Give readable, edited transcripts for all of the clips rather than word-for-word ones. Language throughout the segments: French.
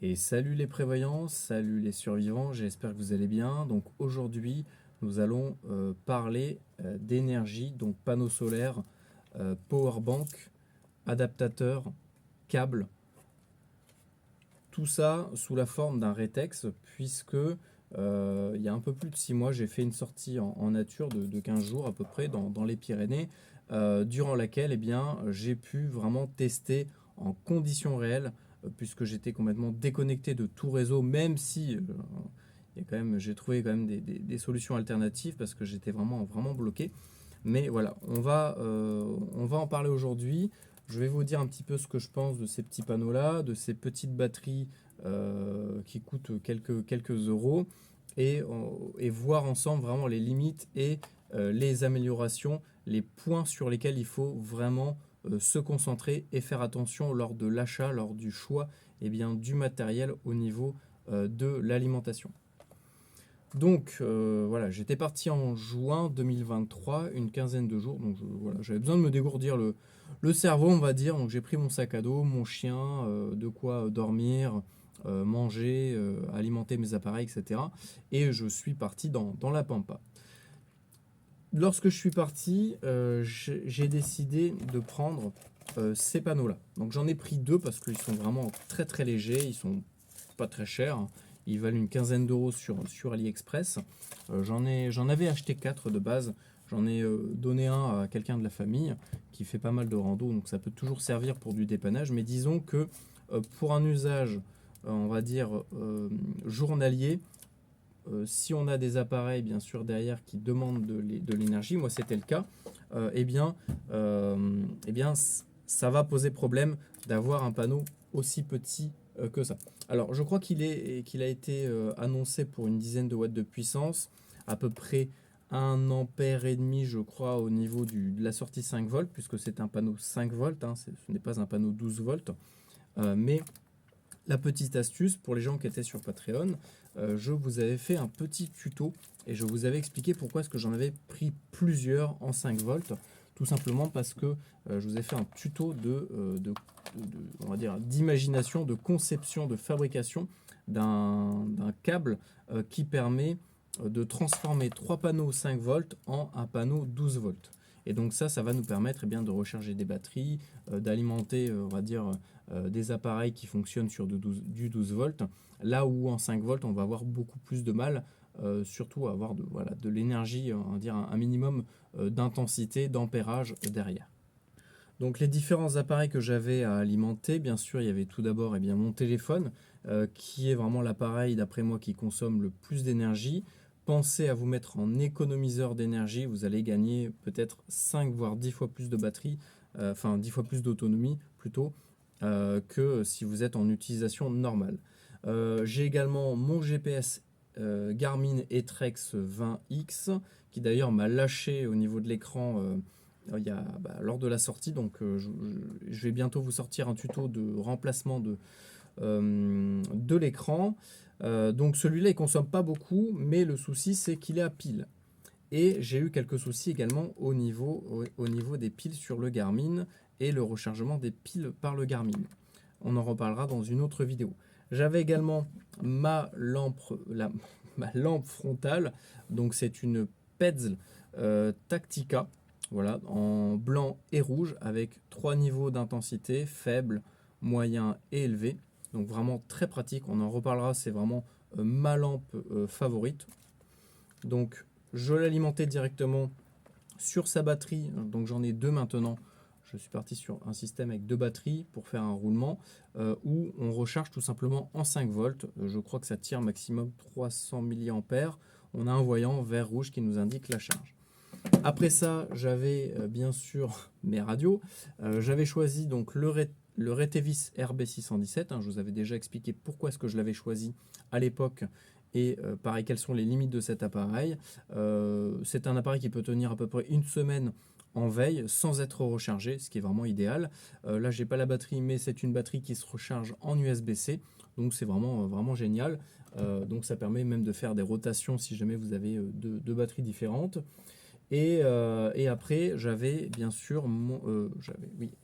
Et salut les prévoyants, salut les survivants, j'espère que vous allez bien. Donc aujourd'hui, nous allons parler d'énergie, donc panneaux solaires, powerbank, adaptateur, câble, tout ça sous la forme d'un rétex, puisque il y a un peu plus de 6 mois, j'ai fait une sortie en nature de 15 jours à peu près dans les Pyrénées, durant laquelle j'ai pu vraiment tester en conditions réelles, puisque j'étais complètement déconnecté de tout réseau, même si il y a quand même, j'ai trouvé quand même des solutions alternatives, parce que j'étais vraiment bloqué. Mais voilà, on va en parler aujourd'hui. Je vais vous dire un petit peu ce que je pense de ces petits panneaux-là, de ces petites batteries qui coûtent quelques euros, et voir ensemble vraiment les limites et les améliorations, les points sur lesquels il faut vraiment se concentrer et faire attention lors de l'achat, lors du choix du matériel au niveau de l'alimentation. Donc voilà, j'étais parti en juin 2023, une quinzaine de jours. Donc voilà, j'avais besoin de me dégourdir le cerveau, on va dire. Donc j'ai pris mon sac à dos, mon chien, de quoi dormir, manger, alimenter mes appareils, etc. Et je suis parti dans la pampa. Lorsque je suis parti, j'ai décidé de prendre ces panneaux-là. Donc j'en ai pris deux parce qu'ils sont vraiment très légers, ils sont pas très chers. Ils valent une quinzaine d'euros sur AliExpress. J'en avais acheté 4 de base. J'en ai donné un à quelqu'un de la famille qui fait pas mal de rando, donc ça peut toujours servir pour du dépannage. Mais disons que pour un usage, on va dire, journalier, si on a des appareils bien sûr derrière qui demandent de l'énergie, moi c'était le cas, euh, eh bien, ça va poser problème d'avoir un panneau aussi petit que ça. Alors je crois qu'il a été annoncé pour une dizaine de watts de puissance, à peu près 1 ampère et demi je crois au niveau de la sortie 5 volts, puisque c'est un panneau 5 volts, hein, ce n'est pas un panneau 12 volts. Mais la petite astuce pour les gens qui étaient sur Patreon, je vous avais fait un petit tuto et je vous avais expliqué pourquoi est-ce que j'en avais pris plusieurs en 5 volts. Tout simplement parce que je vous ai fait un tuto on va dire, d'imagination, de conception, de fabrication d'un câble qui permet de transformer 3 panneaux 5 volts en un panneau 12 volts. Et donc ça va nous permettre de recharger des batteries, d'alimenter, on va dire, des appareils qui fonctionnent sur du 12 volts, là où en 5 volts, on va avoir beaucoup plus de mal, surtout à avoir de l'énergie, on va dire un minimum d'intensité, d'ampérage derrière. Donc les différents appareils que j'avais à alimenter, bien sûr, il y avait tout d'abord mon téléphone, qui est vraiment l'appareil, d'après moi, qui consomme le plus d'énergie. Pensez à vous mettre en économiseur d'énergie, vous allez gagner peut-être 5 voire 10 fois plus de batterie, enfin 10 fois plus d'autonomie plutôt, que si vous êtes en utilisation normale. J'ai également mon GPS Garmin Etrex 20X, qui d'ailleurs m'a lâché au niveau de l'écran lors de la sortie. Donc je vais bientôt vous sortir un tuto de remplacement de l'écran. Donc celui-là il consomme pas beaucoup, mais le souci c'est qu'il est à pile. Et j'ai eu quelques soucis également au niveau des piles sur le Garmin et le rechargement des piles par le Garmin. On en reparlera dans une autre vidéo. J'avais également ma lampe, ma lampe frontale. Donc c'est une Petzl Tactica, voilà, en blanc et rouge, avec 3 niveaux d'intensité, faible, moyen et élevé. Donc vraiment très pratique. On en reparlera. C'est vraiment ma lampe favorite. Donc je l'alimentais directement sur sa batterie. Donc j'en ai deux maintenant. Je suis parti sur un système avec deux batteries pour faire un roulement, où on recharge tout simplement en 5 volts. Je crois que ça tire maximum 300 mAh. On a un voyant vert rouge qui nous indique la charge. Après ça, j'avais bien sûr mes radios. J'avais choisi donc le Retevis RB617. Je vous avais déjà expliqué pourquoi est-ce que je l'avais choisi à l'époque, et pareil, quelles sont les limites de cet appareil. C'est un appareil qui peut tenir à peu près une semaine en veille sans être rechargé, ce qui est vraiment idéal. Là, j'ai pas la batterie, mais c'est une batterie qui se recharge en USB-C, donc c'est vraiment génial. Donc ça permet même de faire des rotations si jamais vous avez deux batteries différentes. Et après, j'avais bien sûr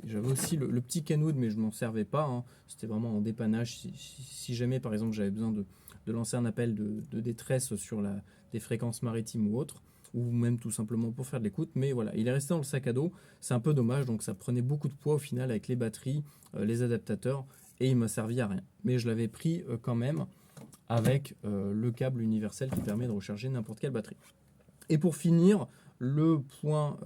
j'avais aussi le petit Kenwood, mais je m'en servais pas, hein. C'était vraiment en dépannage. Si jamais, par exemple, j'avais besoin de lancer un appel de détresse sur des fréquences maritimes ou autres, ou même tout simplement pour faire de l'écoute. Mais voilà, il est resté dans le sac à dos. C'est un peu dommage, donc ça prenait beaucoup de poids au final avec les batteries, les adaptateurs, et il m'a servi à rien. Mais je l'avais pris quand même avec le câble universel qui permet de recharger n'importe quelle batterie. Et pour finir, l'élément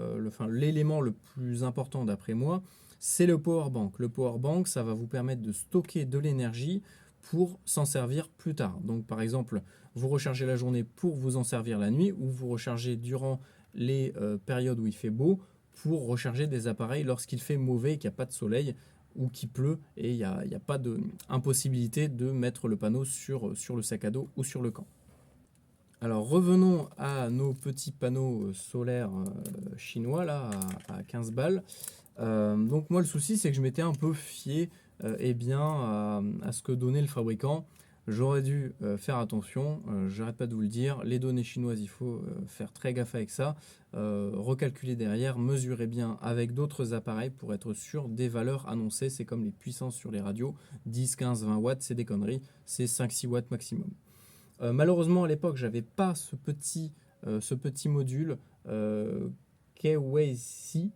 le plus important d'après moi, c'est le power bank. Le power bank, ça va vous permettre de stocker de l'énergie pour s'en servir plus tard. Donc par exemple, vous rechargez la journée pour vous en servir la nuit, ou vous rechargez durant les périodes où il fait beau pour recharger des appareils lorsqu'il fait mauvais et qu'il n'y a pas de soleil ou qu'il pleut et il n'y a pas d'impossibilité de mettre le panneau sur le sac à dos ou sur le camp. Alors revenons à nos petits panneaux solaires chinois là à 15 balles. Donc moi le souci c'est que je m'étais un peu fié à ce que donnait le fabricant. J'aurais dû faire attention, j'arrête pas de vous le dire, les données chinoises il faut faire très gaffe avec ça, recalculer derrière, mesurer bien avec d'autres appareils pour être sûr des valeurs annoncées. C'est comme les puissances sur les radios, 10, 15, 20 watts, c'est des conneries, c'est 5-6 watts maximum. Malheureusement, à l'époque, j'avais pas ce petit module KWC,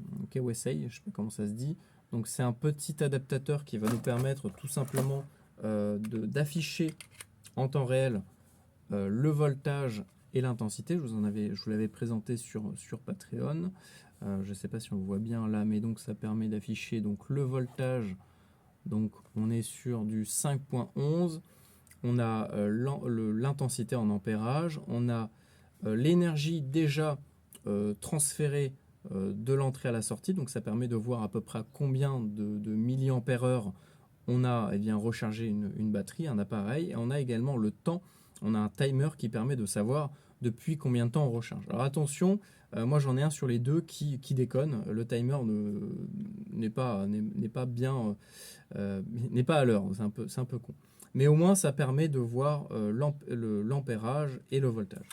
je sais pas comment ça se dit. Donc, c'est un petit adaptateur qui va nous permettre tout simplement d'afficher en temps réel le voltage et l'intensité. Je vous l'avais présenté sur Patreon. Je ne sais pas si on le voit bien là, mais donc ça permet d'afficher donc le voltage. Donc, on est sur du 5.11. On a l'intensité en ampérage, on a l'énergie déjà transférée de l'entrée à la sortie, donc ça permet de voir à peu près à combien de milliampères heure on a rechargé une batterie, un appareil, et on a également le temps, on a un timer qui permet de savoir depuis combien de temps on recharge. Alors attention, moi j'en ai un sur les deux qui déconne, le timer n'est pas bien, n'est pas à l'heure, c'est un peu con. Mais au moins ça permet de voir l'ampérage et le voltage.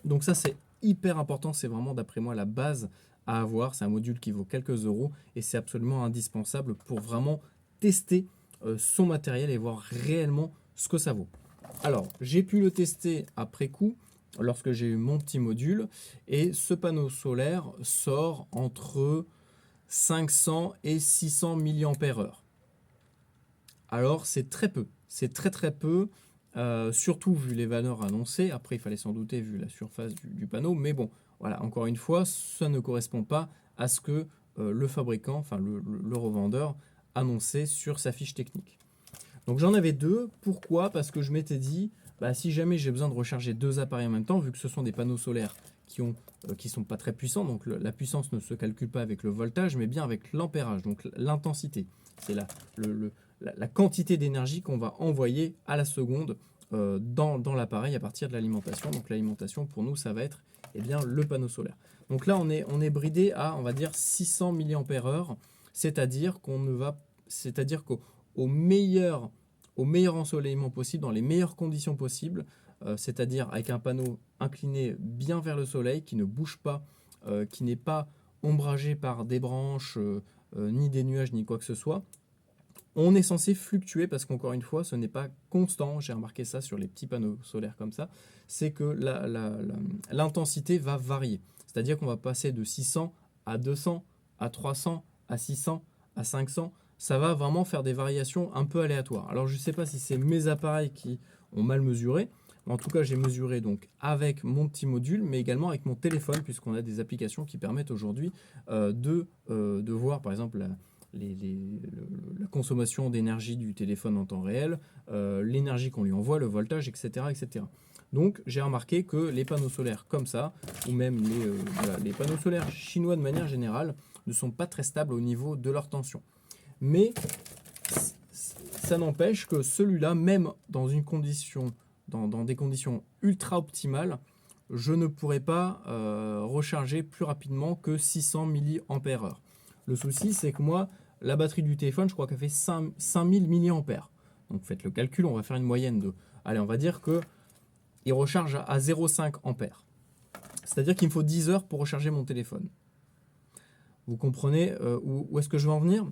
Donc ça c'est hyper important, c'est vraiment d'après moi la base à avoir. C'est un module qui vaut quelques euros et c'est absolument indispensable pour vraiment tester son matériel et voir réellement ce que ça vaut. Alors j'ai pu le tester après coup lorsque j'ai eu mon petit module et ce panneau solaire sort entre 500 et 600 mAh. Alors c'est très peu, c'est très peu, surtout vu les valeurs annoncées. Après il fallait s'en douter vu la surface du panneau, mais bon, voilà, encore une fois, ça ne correspond pas à ce que le fabricant, enfin le revendeur, annonçait sur sa fiche technique. Donc j'en avais deux, pourquoi? Parce que je m'étais dit, bah, si jamais j'ai besoin de recharger deux appareils en même temps, vu que ce sont des panneaux solaires qui sont pas très puissants, donc la puissance ne se calcule pas avec le voltage, mais bien avec l'ampérage, donc l'intensité. C'est la quantité d'énergie qu'on va envoyer à la seconde dans l'appareil à partir de l'alimentation. Donc l'alimentation pour nous ça va être le panneau solaire. Donc là on est bridé à on va dire 600 mAh, c'est-à-dire qu'au meilleur ensoleillement possible, dans les meilleures conditions possibles, c'est-à-dire avec un panneau incliné bien vers le soleil, qui ne bouge pas, qui n'est pas ombragé par des branches, ni des nuages, ni quoi que ce soit, on est censé fluctuer parce qu'encore une fois, ce n'est pas constant. J'ai remarqué ça sur les petits panneaux solaires comme ça. C'est que l'intensité va varier. C'est-à-dire qu'on va passer de 600 à 200, à 300, à 600, à 500. Ça va vraiment faire des variations un peu aléatoires. Alors je ne sais pas si c'est mes appareils qui ont mal mesuré. En tout cas, j'ai mesuré donc avec mon petit module, mais également avec mon téléphone, puisqu'on a des applications qui permettent aujourd'hui de voir, par exemple, la consommation d'énergie du téléphone en temps réel, l'énergie qu'on lui envoie, le voltage, etc. etc. Donc j'ai remarqué que les panneaux solaires comme ça, ou même les panneaux solaires chinois de manière générale, ne sont pas très stables au niveau de leur tension. Mais ça n'empêche que celui-là, même dans des conditions ultra optimales, je ne pourrais pas recharger plus rapidement que 600 mAh. Le souci, c'est que moi, la batterie du téléphone, je crois qu'elle fait 5000 mAh. Donc faites le calcul, on va faire une moyenne de... Allez, on va dire qu'il recharge à 0,5 ampères. C'est-à-dire qu'il me faut 10 heures pour recharger mon téléphone. Vous comprenez où est-ce que je veux en venir?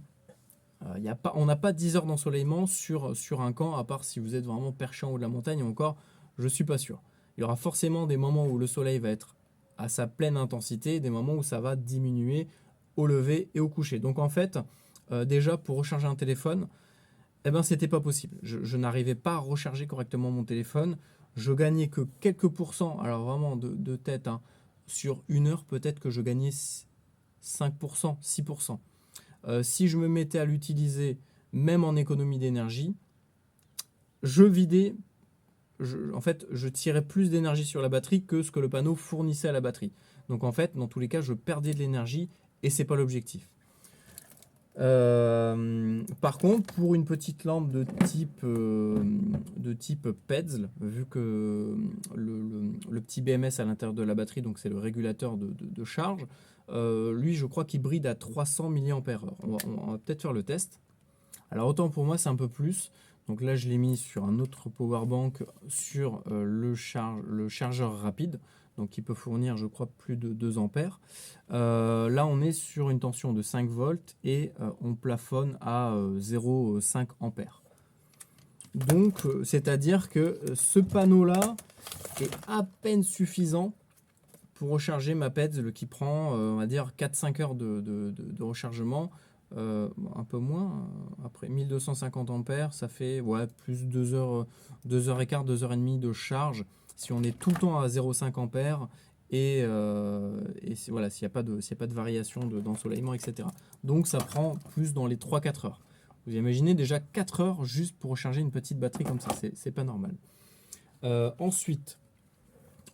On n'a pas 10 heures d'ensoleillement sur un camp, à part si vous êtes vraiment perché en haut de la montagne, encore, je ne suis pas sûr. Il y aura forcément des moments où le soleil va être à sa pleine intensité, des moments où ça va diminuer au lever et au coucher. Donc en fait, déjà pour recharger un téléphone, eh ben, c'était pas possible. Je n'arrivais pas à recharger correctement mon téléphone. Je gagnais que quelques pourcents, alors vraiment de tête, hein, sur une heure, peut-être que je gagnais 5%, 6%. Si je me mettais à l'utiliser, même en économie d'énergie, je vidais, en fait, je tirais plus d'énergie sur la batterie que ce que le panneau fournissait à la batterie. Donc en fait, dans tous les cas, je perdais de l'énergie et c'est pas l'objectif. Par contre, pour une petite lampe de type PEDSL, vu que le petit BMS à l'intérieur de la batterie, donc c'est le régulateur de charge, lui, je crois qu'il bride à 300 mAh. On va peut-être faire le test. Alors, autant pour moi, c'est un peu plus. Donc là, je l'ai mis sur un autre powerbank sur le chargeur rapide, donc qui peut fournir, je crois, plus de 2 ampères. Là, on est sur une tension de 5 volts et on plafonne à 0,5 ampères. Donc, c'est-à-dire que ce panneau-là est à peine suffisant pour recharger ma PEDSL qui prend, on va dire, 4-5 heures de rechargement. Un peu moins, après 1250 ampères, ça fait plus 2 heures, 2 heures et quart, 2 heures et demie de charge si on est tout le temps à 0,5 ampères et voilà, s'il n'y a pas de variation d'ensoleillement, etc. Donc ça prend plus dans les 3-4 heures. Vous imaginez déjà 4 heures juste pour recharger une petite batterie comme ça, c'est pas normal. Ensuite,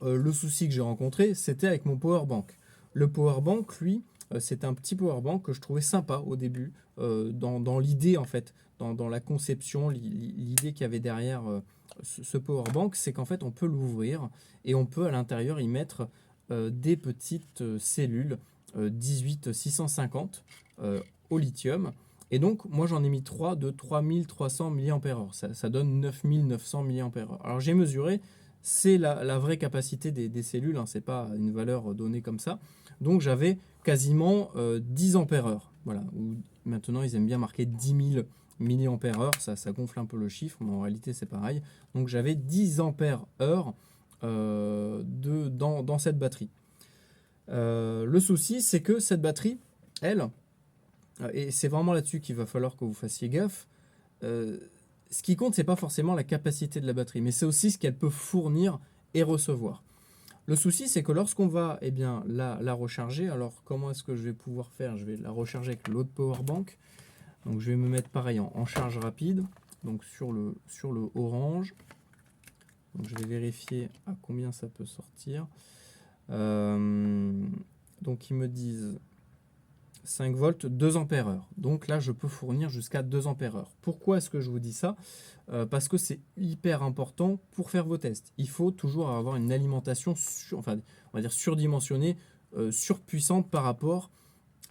le souci que j'ai rencontré, c'était avec mon powerbank. Le powerbank, lui, c'est un petit powerbank que je trouvais sympa au début, dans l'idée en fait, dans la conception, l'idée qu'il y avait derrière ce powerbank, c'est qu'en fait on peut l'ouvrir et on peut à l'intérieur y mettre des petites cellules 18650 au lithium. Et donc moi j'en ai mis 3 de 3300 mAh, ça donne 9900 mAh. Alors j'ai mesuré, c'est la vraie capacité des cellules, hein, c'est pas une valeur donnée comme ça. Donc j'avais quasiment 10 ampères-heure. Voilà. Maintenant, ils aiment bien marquer 10 000 mAh. Ça gonfle un peu le chiffre, mais en réalité, c'est pareil. Donc j'avais 10 ampères-heure dans cette batterie. Le souci, c'est que cette batterie, elle, et c'est vraiment là-dessus qu'il va falloir que vous fassiez gaffe, ce qui compte, c'est pas forcément la capacité de la batterie, mais c'est aussi ce qu'elle peut fournir et recevoir. Le souci, c'est que lorsqu'on va la recharger, alors comment est-ce que je vais pouvoir faire? Je vais la recharger avec l'autre powerbank. Donc je vais me mettre pareil en charge rapide, donc sur le orange. Donc je vais vérifier à combien ça peut sortir. Donc ils me disent 5 volts, 2 ampères-heure. Donc là, je peux fournir jusqu'à 2 ampères-heure. Pourquoi est-ce que je vous dis ça? Parce que c'est hyper important pour faire vos tests. Il faut toujours avoir une alimentation on va dire surdimensionnée, surpuissante par rapport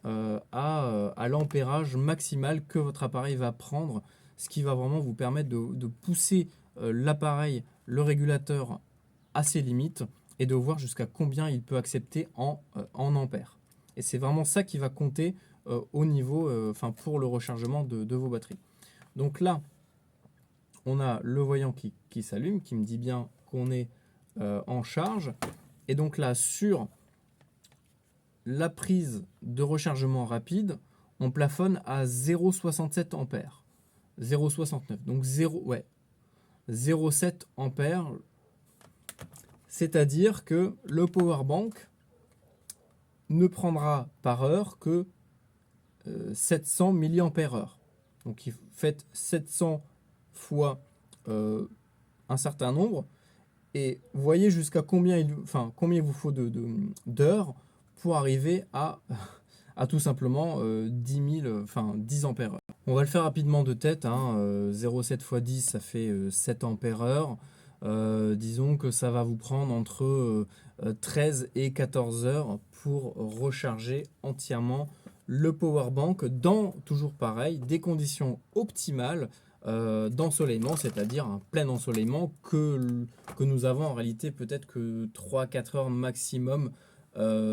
à l'ampérage maximal que votre appareil va prendre, ce qui va vraiment vous permettre de pousser l'appareil, le régulateur à ses limites et de voir jusqu'à combien il peut accepter en ampères. Et c'est vraiment ça qui va compter au niveau, pour le rechargement de vos batteries. Donc là, on a le voyant qui s'allume, qui me dit bien qu'on est en charge. Et donc là, sur la prise de rechargement rapide, on plafonne à 0,67 ampères. 0,69. Donc 0,7 ampères. C'est-à-dire que le powerbank ne prendra par heure que 700 mAh. Donc, faites 700 fois un certain nombre et voyez jusqu'à combien il vous faut d'heures pour arriver à tout simplement 10 ampères-heure. On va le faire rapidement de tête. 0,7 x 10, ça fait 7 ampères-heure. Disons que ça va vous prendre entre 13 et 14 heures pour recharger entièrement le powerbank dans, toujours pareil, des conditions optimales d'ensoleillement, c'est-à-dire un plein ensoleillement que nous avons en réalité peut-être que 3-4 heures maximum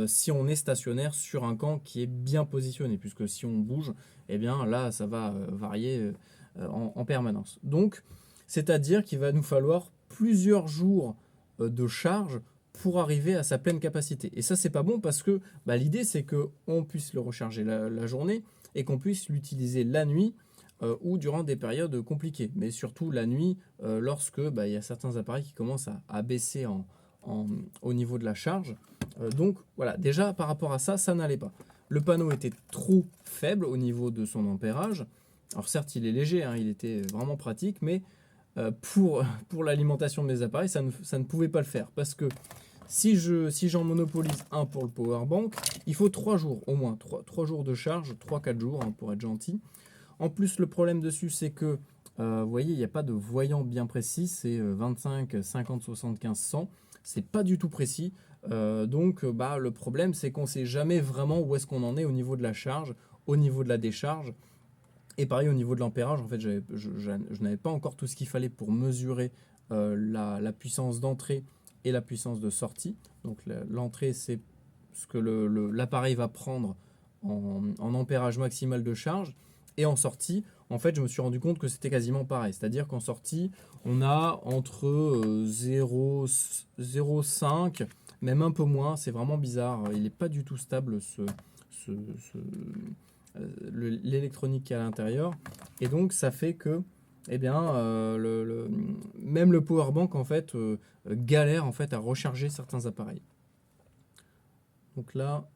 si on est stationnaire sur un camp qui est bien positionné, puisque si on bouge, eh bien là, ça va varier en permanence. Donc, c'est-à-dire qu'il va nous falloir plusieurs jours de charge pour arriver à sa pleine capacité. Et ça, c'est pas bon parce que bah, l'idée, c'est qu'on puisse le recharger la journée et qu'on puisse l'utiliser la nuit ou durant des périodes compliquées. Mais surtout la nuit, lorsque bah, y a certains appareils qui commencent à baisser au niveau de la charge. Donc voilà, déjà par rapport à ça, ça n'allait pas. Le panneau était trop faible au niveau de son ampérage. Alors certes, il est léger, hein, il était vraiment pratique, mais pour l'alimentation de mes appareils, ça ne pouvait pas le faire. Parce que si j'en monopolise un pour le powerbank, il faut 3 jours au moins, 3 jours de charge, 3-4 jours hein, pour être gentil. En plus, le problème dessus, c'est que, vous voyez, il n'y a pas de voyant bien précis, c'est 25, 50, 75, 100. C'est pas du tout précis. Donc, bah, le problème, c'est qu'on ne sait jamais vraiment où est-ce qu'on en est au niveau de la charge, au niveau de la décharge. Et pareil, au niveau de l'ampérage, en fait, je n'avais pas encore tout ce qu'il fallait pour mesurer la puissance d'entrée et la puissance de sortie. Donc, l'entrée, c'est ce que l'appareil va prendre en ampérage maximal de charge. Et en sortie, en fait, je me suis rendu compte que c'était quasiment pareil. C'est-à-dire qu'en sortie, on a entre 0,5, même un peu moins. C'est vraiment bizarre. Il n'est pas du tout stable, ce, ce- l'électronique qui est à l'intérieur. Et donc, ça fait que, eh bien, même le powerbank, en fait, galère en fait, à recharger certains appareils. Donc là,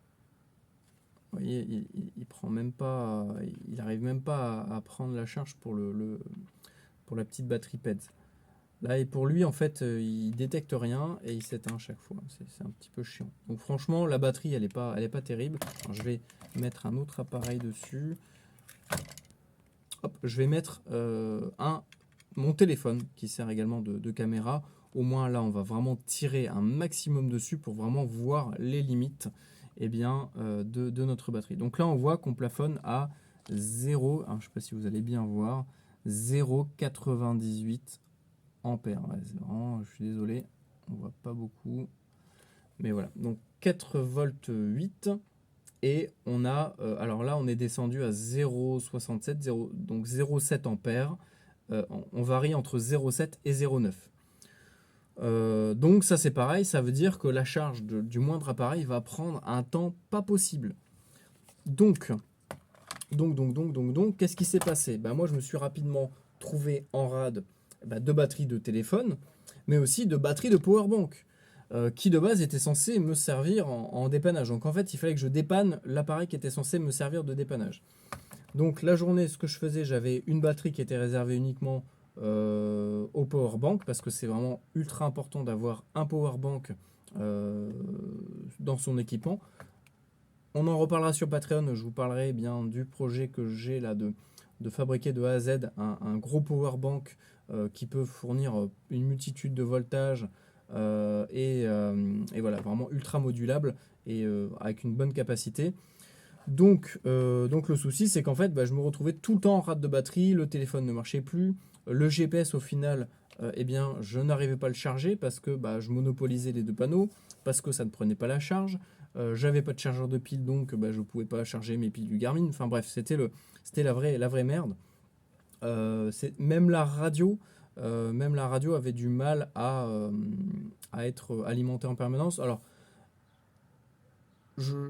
vous voyez, il prend même pas, il arrive même pas à prendre la charge pour la petite batterie PEDS. Là, et pour lui, en fait, il détecte rien et il s'éteint à chaque fois. C'est un petit peu chiant. Donc franchement, la batterie, elle est pas terrible. Alors, je vais mettre un autre appareil dessus. Hop, je vais mettre mon téléphone qui sert également de caméra. Au moins là, on va vraiment tirer un maximum dessus pour vraiment voir les limites eh bien, de notre batterie. Donc là, on voit qu'on plafonne à 0, alors, je ne sais pas si vous allez bien voir, 0,98 ampères. Ouais, vraiment, je suis désolé, on voit pas beaucoup. Mais voilà, donc 4 volts 8. Et on a, alors là, on est descendu à 0,67, donc 0,7 ampères. On varie entre 0,7 et 0,9. Donc ça c'est pareil, ça veut dire que la charge du moindre appareil va prendre un temps pas possible. Donc, qu'est-ce qui s'est passé? Bah, moi je me suis rapidement trouvé en rade de batteries de téléphone, mais aussi de batteries de powerbank, qui de base était censé me servir en dépannage. Donc en fait il fallait que je dépanne l'appareil qui était censé me servir de dépannage. Donc la journée, ce que je faisais, j'avais une batterie qui était réservée uniquement au powerbank parce que c'est vraiment ultra important d'avoir un powerbank dans son équipement. On en reparlera sur Patreon, je vous parlerai bien du projet que j'ai là de fabriquer de A à Z un gros powerbank qui peut fournir une multitude de voltages et voilà, vraiment ultra modulable et avec une bonne capacité. Donc le souci, c'est qu'en fait, je me retrouvais tout le temps en rate de batterie, le téléphone ne marchait plus, le GPS au final, eh bien, je n'arrivais pas à le charger parce que je monopolisais les deux panneaux, parce que ça ne prenait pas la charge, j'avais pas de chargeur de pile, donc je ne pouvais pas charger mes piles du Garmin. Enfin bref, c'était la vraie merde. Même la radio avait du mal à être alimentée en permanence. Alors,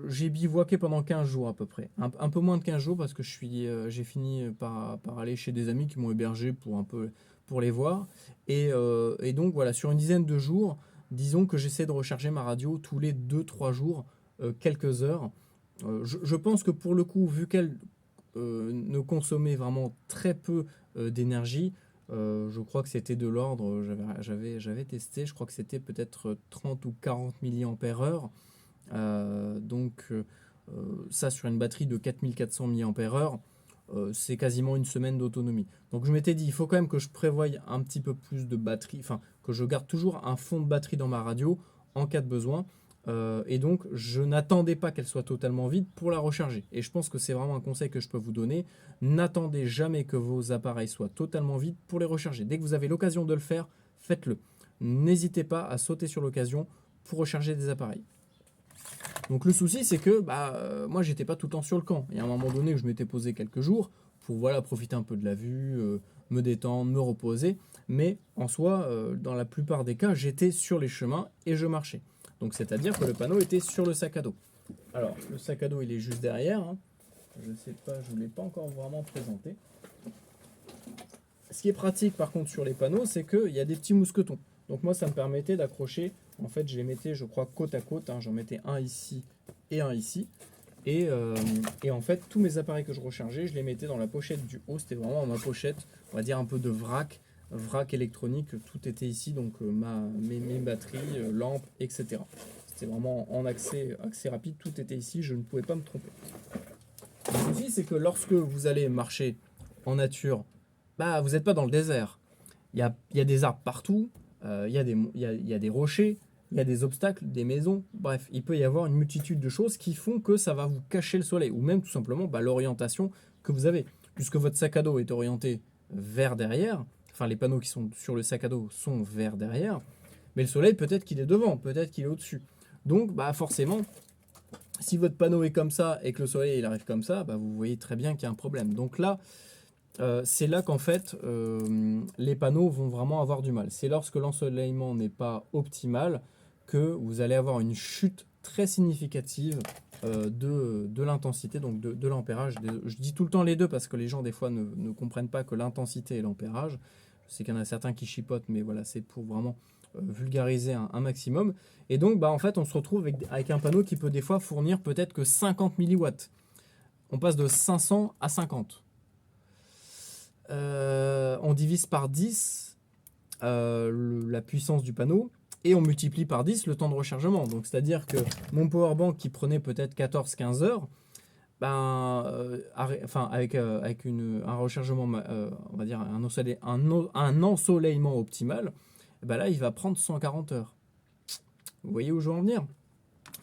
j'ai bivouaqué pendant 15 jours à peu près. Un peu moins de 15 jours parce que j'ai fini par aller chez des amis qui m'ont hébergé pour les voir. Et donc voilà, sur une dizaine de jours, disons que j'essaie de recharger ma radio tous les 2-3 jours, quelques heures. Je pense que pour le coup, vu qu'elle ne consommait vraiment très peu d'énergie, je crois que c'était de l'ordre, j'avais testé, je crois que c'était peut-être 30 ou 40 mAh. Ça sur une batterie de 4400 mAh, c'est quasiment une semaine d'autonomie. Donc je m'étais dit, il faut quand même que je prévoie un petit peu plus de batterie, enfin que je garde toujours un fond de batterie dans ma radio en cas de besoin. Et donc, je n'attendais pas qu'elle soit totalement vide pour la recharger. Et je pense que c'est vraiment un conseil que je peux vous donner. N'attendez jamais que vos appareils soient totalement vides pour les recharger. Dès que vous avez l'occasion de le faire, faites-le. N'hésitez pas à sauter sur l'occasion pour recharger des appareils. Donc le souci, c'est que moi, j'étais pas tout le temps sur le camp. Il y a un moment donné où je m'étais posé quelques jours pour profiter un peu de la vue, me détendre, me reposer. Mais en soi, dans la plupart des cas, j'étais sur les chemins et je marchais. Donc c'est-à-dire que le panneau était sur le sac à dos. Alors le sac à dos, il est juste derrière, hein. Je ne sais pas, je ne l'ai pas encore vraiment présenté. Ce qui est pratique par contre sur les panneaux, c'est qu'il y a des petits mousquetons. Donc moi, ça me permettait d'accrocher. En fait, je les mettais, je crois, côte à côte, hein. J'en mettais un ici et un ici. Et en fait, tous mes appareils que je rechargeais, je les mettais dans la pochette du haut. C'était vraiment ma pochette, on va dire un peu de vrac électronique. Tout était ici, donc mes batteries, lampes, etc. C'était vraiment en accès rapide, tout était ici, je ne pouvais pas me tromper. Le souci, c'est que lorsque vous allez marcher en nature, vous n'êtes pas dans le désert. Il y a des arbres partout, il y a des rochers, il y a des obstacles, des maisons. Bref, il peut y avoir une multitude de choses qui font que ça va vous cacher le soleil. Ou même tout simplement l'orientation que vous avez. Puisque votre sac à dos est orienté vers derrière, enfin les panneaux qui sont sur le sac à dos sont vers derrière, mais le soleil peut-être qu'il est devant, peut-être qu'il est au-dessus. Donc forcément, si votre panneau est comme ça et que le soleil il arrive comme ça, vous voyez très bien qu'il y a un problème. Donc là, c'est là qu'en fait, les panneaux vont vraiment avoir du mal. C'est lorsque l'ensoleillement n'est pas optimal que vous allez avoir une chute très significative de l'intensité, donc de l'ampérage. Je dis tout le temps les deux parce que les gens des fois ne comprennent pas que l'intensité et l'ampérage. Je sais qu'il y en a certains qui chipotent, mais voilà, c'est pour vraiment vulgariser un maximum. Et donc, en fait, on se retrouve avec un panneau qui peut des fois fournir peut-être que 50 milliwatts. On passe de 500 à 50. On divise par 10 la puissance du panneau et on multiplie par 10 le temps de rechargement. Donc, c'est-à-dire que mon powerbank qui prenait peut-être 14-15 heures, avec un rechargement, on va dire un ensoleillement optimal, là, il va prendre 140 heures. Vous voyez où je veux en venir?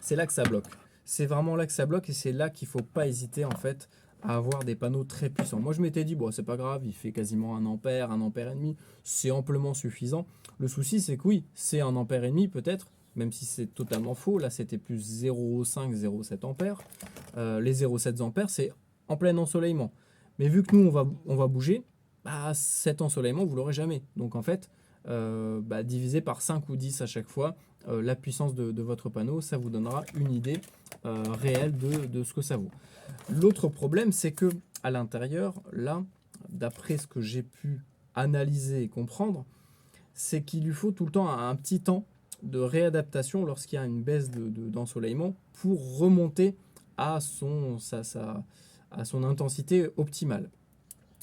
C'est là que ça bloque. C'est vraiment là que ça bloque et c'est là qu'il ne faut pas hésiter en fait à avoir des panneaux très puissants. Moi je m'étais dit, c'est pas grave, il fait quasiment 1 ampère, 1 ampère et demi, c'est amplement suffisant. Le souci c'est que oui, c'est 1 ampère et demi peut-être, même si c'est totalement faux. Là c'était plus 0,5, 0,7 ampères. Les 0,7 ampères c'est en plein ensoleillement. Mais vu que nous on va bouger, cet ensoleillement vous l'aurez jamais. Donc en fait, divisé par 5 ou 10 à chaque fois, la puissance de votre panneau, ça vous donnera une idée réelle de ce que ça vaut. L'autre problème, c'est que à l'intérieur, là, d'après ce que j'ai pu analyser et comprendre, c'est qu'il lui faut tout le temps un petit temps de réadaptation lorsqu'il y a une baisse d'ensoleillement pour remonter à son intensité optimale.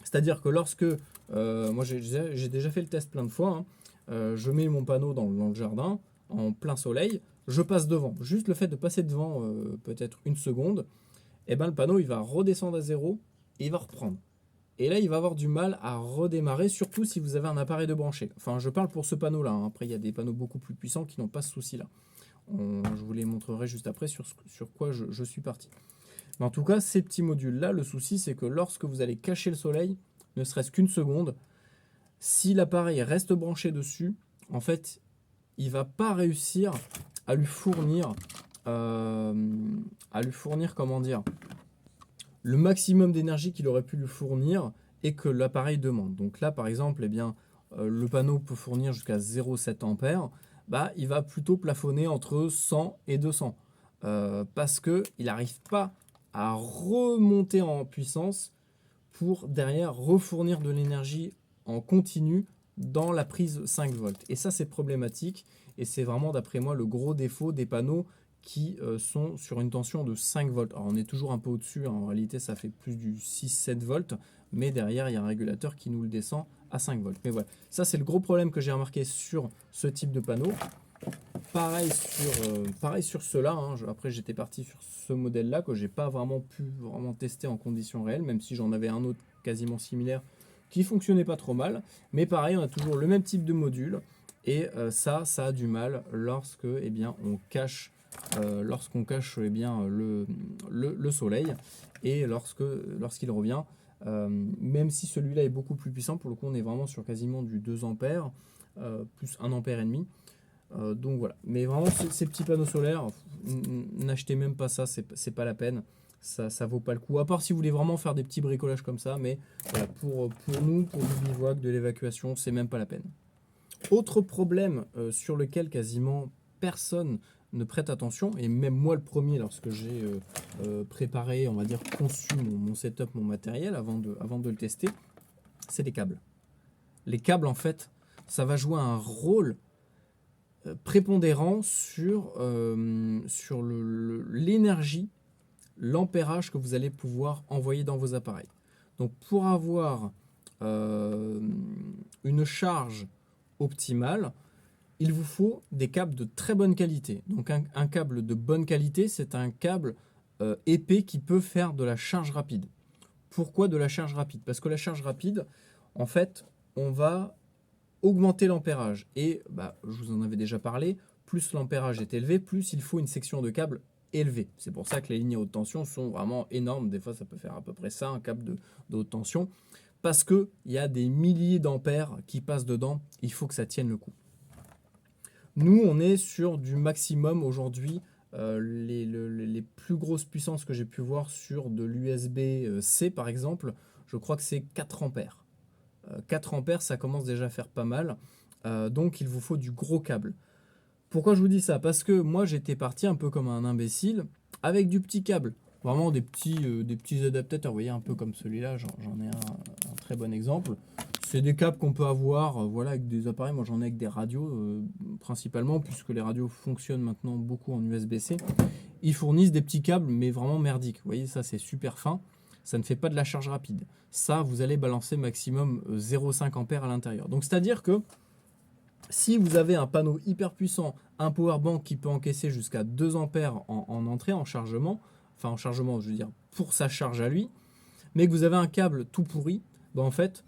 C'est-à-dire que lorsque, moi j'ai déjà fait le test plein de fois, hein, je mets mon panneau dans le jardin, en plein soleil, je passe devant. Juste le fait de passer devant peut-être une seconde, le panneau il va redescendre à zéro et il va reprendre. Et là il va avoir du mal à redémarrer, surtout si vous avez un appareil de branché. Enfin je parle pour ce panneau là, hein. Après il y a des panneaux beaucoup plus puissants qui n'ont pas ce souci là. Je vous les montrerai juste après sur quoi je suis parti. Mais en tout cas ces petits modules là, le souci c'est que lorsque vous allez cacher le soleil, ne serait-ce qu'une seconde, si l'appareil reste branché dessus, en fait il va pas réussir à lui fournir comment dire, le maximum d'énergie qu'il aurait pu lui fournir et que l'appareil demande. Donc là par exemple, le panneau peut fournir jusqu'à 0,7 ampères, il va plutôt plafonner entre 100 et 200 parce que il n'arrive pas à remonter en puissance pour derrière refournir de l'énergie en continu dans la prise 5 volts. Et ça c'est problématique et c'est vraiment d'après moi le gros défaut des panneaux qui sont sur une tension de 5 volts. Alors on est toujours un peu au-dessus, hein. En réalité ça fait plus du 6-7 volts, mais derrière il y a un régulateur qui nous le descend à 5 volts. Mais voilà, ça c'est le gros problème que j'ai remarqué sur ce type de panneau. Pareil sur ceux-là, hein. Après j'étais parti sur ce modèle-là que j'ai pas pu tester en conditions réelles, même si j'en avais un autre quasiment similaire qui fonctionnait pas trop mal. Mais pareil, on a toujours le même type de module et ça a du mal lorsque on cache lorsqu'on cache eh bien, le soleil et lorsqu'il revient. Même si celui-là est beaucoup plus puissant, pour le coup on est vraiment sur quasiment du 2 ampères, plus 1 ampère et demi. Donc voilà, mais vraiment ces petits panneaux solaires, n'achetez même pas ça, c'est pas la peine, ça vaut pas le coup, à part si vous voulez vraiment faire des petits bricolages comme ça, mais voilà, pour nous, pour du bivouac, de l'évacuation, c'est même pas la peine. Autre problème sur lequel quasiment personne ne prête attention, et même moi le premier lorsque j'ai préparé, on va dire conçu mon setup, mon matériel avant de le tester, c'est les câbles. Les câbles en fait, ça va jouer un rôle prépondérant sur l'énergie, l'ampérage que vous allez pouvoir envoyer dans vos appareils. Donc pour avoir une charge optimale, il vous faut des câbles de très bonne qualité. Donc un câble de bonne qualité, c'est un câble épais qui peut faire de la charge rapide. Pourquoi de la charge rapide? Parce que la charge rapide, en fait, on va augmenter l'ampérage. Et je vous en avais déjà parlé, plus l'ampérage est élevé, plus il faut une section de câble élevée. C'est pour ça que les lignes à haute tension sont vraiment énormes. Des fois, ça peut faire à peu près ça, un câble de haute tension. Parce qu'il y a des milliers d'ampères qui passent dedans. Il faut que ça tienne le coup. Nous, on est sur du maximum aujourd'hui. Les plus grosses puissances que j'ai pu voir sur de l'USB-C, par exemple, je crois que c'est 4 ampères. 4 ampères, ça commence déjà à faire pas mal. Donc, il vous faut du gros câble. Pourquoi je vous dis ça? Parce que moi, j'étais parti un peu comme un imbécile avec du petit câble. Vraiment des petits adaptateurs. Vous voyez, un peu comme celui-là, j'en ai un très bon exemple. C'est des câbles qu'on peut avoir voilà, avec des appareils. Moi, j'en ai avec des radios principalement, puisque les radios fonctionnent maintenant beaucoup en USB-C. Ils fournissent des petits câbles, mais vraiment merdiques. Vous voyez, ça, c'est super fin. Ça ne fait pas de la charge rapide. Ça, vous allez balancer maximum 0,5 ampères à l'intérieur. Donc, c'est-à-dire que si vous avez un panneau hyper puissant, un power bank qui peut encaisser jusqu'à 2 ampères en entrée, en chargement, enfin en chargement, je veux dire, pour sa charge à lui, mais que vous avez un câble tout pourri, en fait,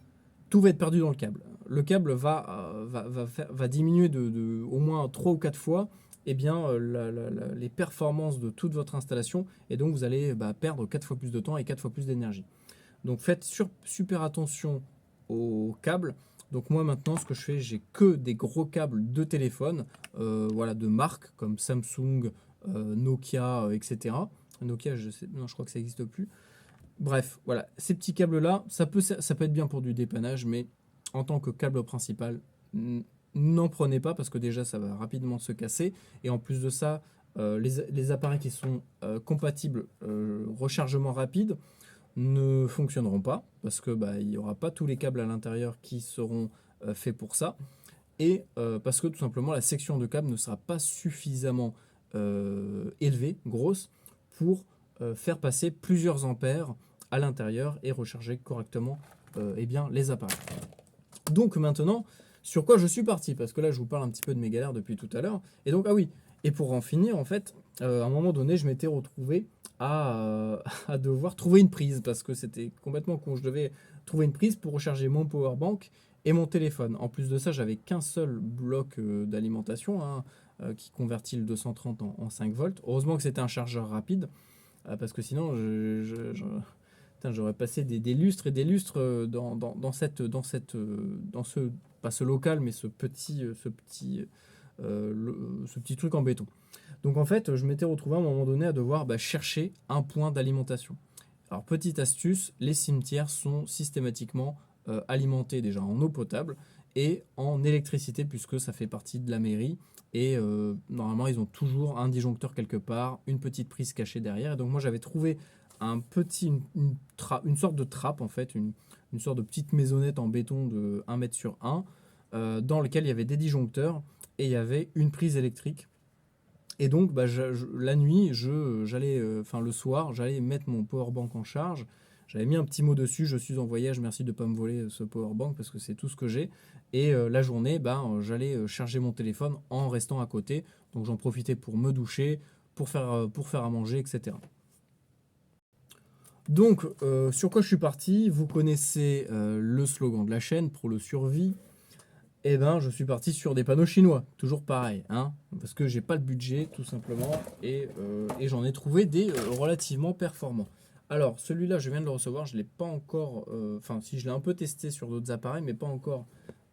tout va être perdu dans le câble. Le câble va diminuer de au moins 3 ou 4 fois eh bien, les performances de toute votre installation, et donc vous allez perdre 4 fois plus de temps et 4 fois plus d'énergie. Donc faites super attention aux câbles. Donc moi maintenant ce que je fais, j'ai que des gros câbles de téléphone, voilà, de marque comme Samsung, Nokia, etc. Nokia, non, je crois que ça n'existe plus. Bref, voilà, ces petits câbles-là, ça peut être bien pour du dépannage, mais en tant que câble principal, n'en prenez pas parce que déjà ça va rapidement se casser. Et en plus de ça, les appareils qui sont compatibles rechargement rapide ne fonctionneront pas parce que il n'y aura pas tous les câbles à l'intérieur qui seront faits pour ça. Et parce que tout simplement la section de câble ne sera pas suffisamment élevée, grosse, pour faire passer plusieurs ampères à l'intérieur et recharger correctement eh bien, les appareils. Donc maintenant, sur quoi je suis parti? Parce que là, je vous parle un petit peu de mes galères depuis tout à l'heure. Et donc, ah oui, et pour en finir, en fait, à un moment donné, je m'étais retrouvé à devoir trouver une prise parce que c'était complètement con. Je devais trouver une prise pour recharger mon powerbank et mon téléphone. En plus de ça, j'avais qu'un seul bloc d'alimentation qui convertit le 230 en 5 volts. Heureusement que c'était un chargeur rapide parce que sinon, j'aurais passé des lustres et des lustres dans ce, pas ce local, mais ce petit truc en béton. Donc en fait, je m'étais retrouvé à un moment donné à devoir chercher un point d'alimentation. Alors petite astuce, les cimetières sont systématiquement alimentés déjà en eau potable et en électricité puisque ça fait partie de la mairie. Et normalement, ils ont toujours un disjoncteur quelque part, une petite prise cachée derrière. Et donc moi, j'avais trouvé une sorte de trappe, en fait, une sorte de petite maisonnette en béton de 1 mètre sur 1, dans lequel il y avait des disjoncteurs et il y avait une prise électrique. Et donc, la nuit, le soir, j'allais mettre mon powerbank en charge. J'avais mis un petit mot dessus, je suis en voyage, merci de ne pas me voler ce powerbank parce que c'est tout ce que j'ai. Et la journée, j'allais charger mon téléphone en restant à côté. Donc j'en profitais pour me doucher, pour faire à manger, etc. Donc, sur quoi je suis parti? Vous connaissez le slogan de la chaîne, Pro le survie. eh ben, je suis parti sur des panneaux chinois, toujours pareil, hein, parce que j'ai pas le budget tout simplement, et j'en ai trouvé des relativement performants. Alors, celui-là, je viens de le recevoir, je l'ai pas encore, enfin, si je l'ai un peu testé sur d'autres appareils, mais pas encore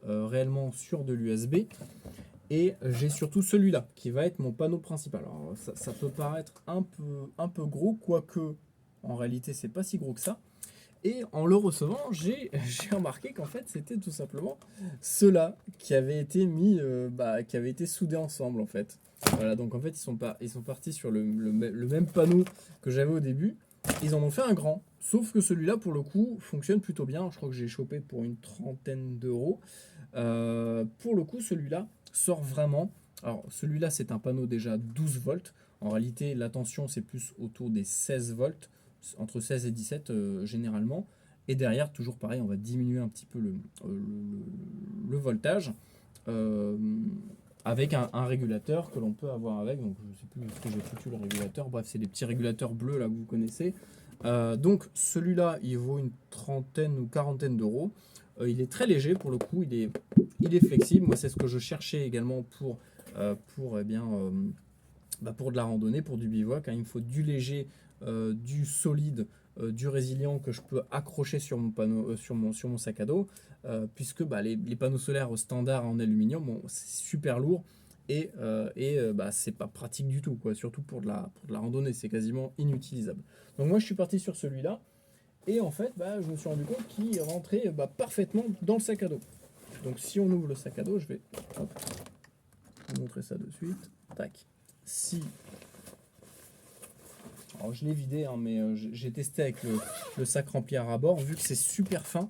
réellement sur de l'USB. Et j'ai surtout celui-là, qui va être mon panneau principal. Alors, ça peut paraître un peu gros, quoique en réalité, c'est pas si gros que ça. Et en le recevant, j'ai remarqué qu'en fait, c'était tout simplement ceux-là qui avaient été qui avaient été soudés ensemble en fait. Voilà, donc en fait, ils sont partis sur le même panneau que j'avais au début. Ils en ont fait un grand. Sauf que celui-là, pour le coup, fonctionne plutôt bien. Je crois que j'ai chopé pour une trentaine d'euros. Pour le coup, celui-là sort vraiment. Alors, celui-là, c'est un panneau déjà 12 volts. En réalité, la tension, c'est plus autour des 16 volts, entre 16 et 17 généralement. Et derrière, toujours pareil, on va diminuer un petit peu le voltage euh, avec un régulateur que l'on peut avoir avec. Donc, je ne sais plus ce que j'ai foutu le régulateur. Bref, c'est des petits régulateurs bleus là que vous connaissez. Donc, celui-là, il vaut une trentaine ou quarantaine d'euros. Il est très léger pour le coup, il est flexible. Moi, c'est ce que je cherchais également pour de la randonnée, pour du bivouac, hein. Il me faut du léger, du solide, du résilient que je peux accrocher sur mon panneau, sur mon sac à dos, puisque les panneaux solaires standards en aluminium, bon, c'est super lourd c'est pas pratique du tout, quoi. Surtout pour de la randonnée, c'est quasiment inutilisable. Donc moi, je suis parti sur celui-là. Et en fait, je me suis rendu compte qu'il rentrait parfaitement dans le sac à dos. Donc si on ouvre le sac à dos, je vais vous montrer ça de suite. Tac. Si. Alors je l'ai vidé, hein, mais j'ai testé avec le sac rempli à ras-bord. Vu que c'est super fin,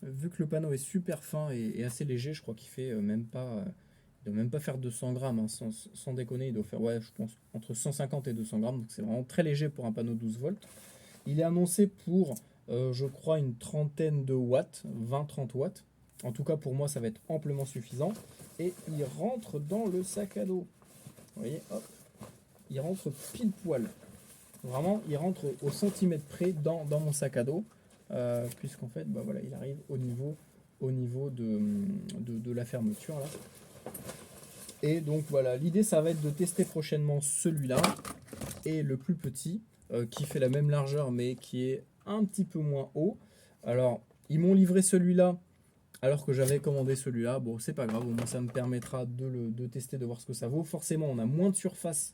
vu que le panneau est super fin et assez léger, je crois qu'il fait il doit même pas faire 200 grammes, hein, sans déconner. Il doit faire, ouais, je pense, entre 150 et 200 grammes. Donc c'est vraiment très léger pour un panneau 12 volts. Il est annoncé pour, je crois, une trentaine de watts, 20-30 watts. En tout cas, pour moi, ça va être amplement suffisant. Et il rentre dans le sac à dos. Vous voyez, hop, il rentre pile poil. Vraiment, il rentre au centimètre près dans mon sac à dos. Puisqu'en fait, voilà, il arrive au niveau de la fermeture, là. Et donc voilà, l'idée, ça va être de tester prochainement celui-là et le plus petit, qui fait la même largeur mais qui est un petit peu moins haut. Alors, ils m'ont livré celui-là alors que j'avais commandé celui-là. Bon, c'est pas grave, au moins ça me permettra de tester, de voir ce que ça vaut. Forcément, on a moins de surface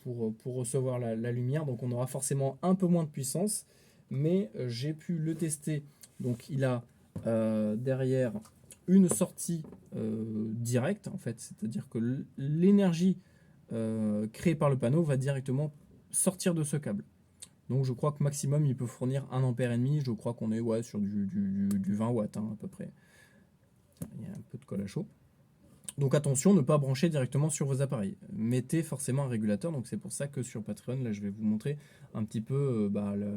pour recevoir la lumière, donc on aura forcément un peu moins de puissance. Mais j'ai pu le tester. Donc, il a derrière une sortie directe, en fait, c'est-à-dire que l'énergie créée par le panneau va directement sortir de ce câble. Donc je crois que maximum il peut fournir 1,5 ampère. Je crois qu'on est sur du 20 watts, hein, à peu près. Il y a un peu de colle à chaud. Donc attention, ne pas brancher directement sur vos appareils. Mettez forcément un régulateur. Donc c'est pour ça que sur Patreon, là je vais vous montrer un petit peu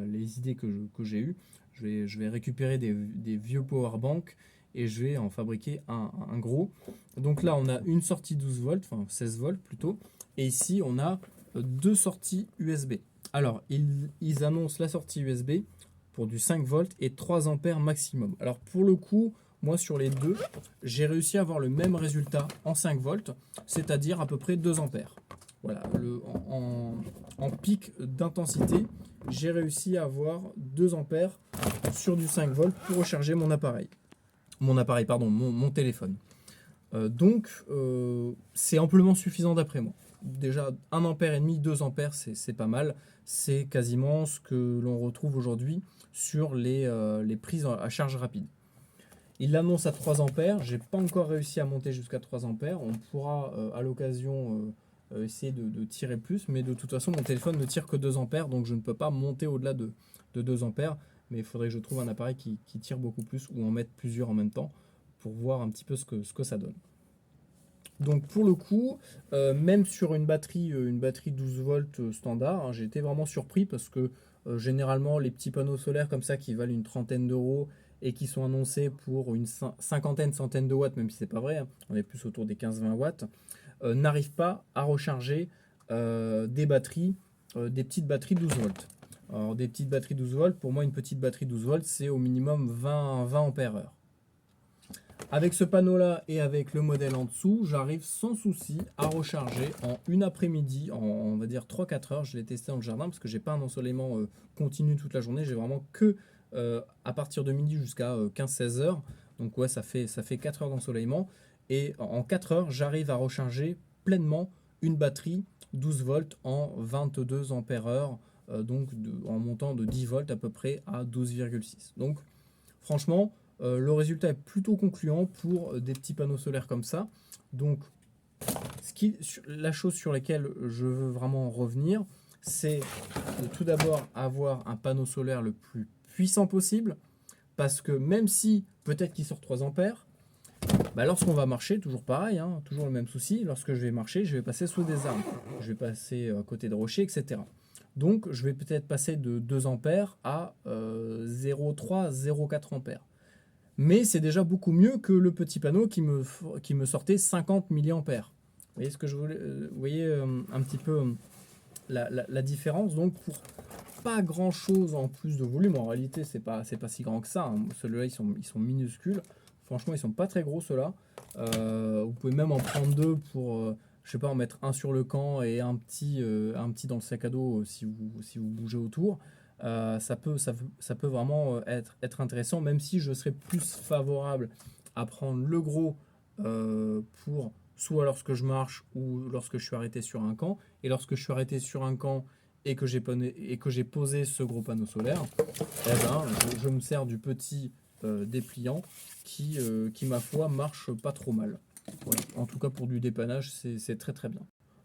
les idées que j'ai eues. Je vais récupérer des vieux powerbanks et je vais en fabriquer un gros. Donc là on a une sortie 12 volts, enfin 16 volts plutôt. Et ici on a deux sorties USB. Alors ils annoncent la sortie USB pour du 5 volts et 3 ampères maximum. Alors pour le coup, moi sur les deux, j'ai réussi à avoir le même résultat en 5 volts, c'est-à-dire à peu près 2 ampères. Voilà, en pic d'intensité, j'ai réussi à avoir 2 ampères sur du 5 volts pour recharger mon appareil. Mon téléphone. C'est amplement suffisant d'après moi. Déjà 1,5 ampère, 2 ampères, c'est pas mal. C'est quasiment ce que l'on retrouve aujourd'hui sur les prises à charge rapide. Il l'annonce à 3 ampères. J'ai pas encore réussi à monter jusqu'à 3 ampères. On pourra à l'occasion essayer de tirer plus, mais de toute façon mon téléphone ne tire que 2 ampères, donc je ne peux pas monter au-delà de 2 ampères. Mais il faudrait que je trouve un appareil qui tire beaucoup plus ou en mette plusieurs en même temps pour voir un petit peu ce que ça donne. Donc pour le coup, même sur une batterie 12 volts standard, hein, j'ai été vraiment surpris parce que généralement les petits panneaux solaires comme ça qui valent une trentaine d'euros et qui sont annoncés pour une cinquantaine, centaine de watts, même si c'est pas vrai, hein, on est plus autour des 15-20 watts, n'arrivent pas à recharger des petites batteries 12 volts. Alors des petites batteries 12 volts, pour moi une petite batterie 12 volts c'est au minimum 20 ampères heure. Avec ce panneau-là et avec le modèle en dessous, j'arrive sans souci à recharger en une après-midi, en on va dire 3-4 heures. Je l'ai testé dans le jardin parce que j'ai pas un ensoleillement continu toute la journée. J'ai vraiment que à partir de midi jusqu'à 15-16 heures. Donc ouais, ça fait 4 heures d'ensoleillement. Et en 4 heures, j'arrive à recharger pleinement une batterie 12 volts en 22 ampères heure. Donc en montant de 10 volts à peu près à 12,6. Donc franchement, le résultat est plutôt concluant pour des petits panneaux solaires comme ça. Donc, la chose sur laquelle je veux vraiment revenir, c'est de tout d'abord avoir un panneau solaire le plus puissant possible. Parce que même si peut-être qu'il sort 3 ampères, bah lorsqu'on va marcher, toujours pareil, hein, toujours le même souci, lorsque je vais marcher, je vais passer sous des arbres, je vais passer à côté de rochers, etc. Donc je vais peut-être passer de 2 ampères à 0,3, 0,4 ampères. Mais c'est déjà beaucoup mieux que le petit panneau qui me sortait 50 milliampères. Vous voyez ce que je voulais, vous voyez un petit peu la différence. Donc pour pas grand chose en plus de volume, en réalité c'est pas si grand que ça, hein. Ceux-là ils sont minuscules. Franchement ils sont pas très gros ceux-là. Vous pouvez même en prendre deux pour je sais pas, en mettre un sur le camp et un petit dans le sac à dos si vous bougez autour. Ça peut vraiment être intéressant, même si je serais plus favorable à prendre le gros pour soit lorsque je marche ou lorsque je suis arrêté sur un camp. Et lorsque je suis arrêté sur un camp et que j'ai posé ce gros panneau solaire, eh ben, je me sers du petit dépliant qui ma foi marche pas trop mal. Voilà. En tout cas pour du dépannage c'est très très bien.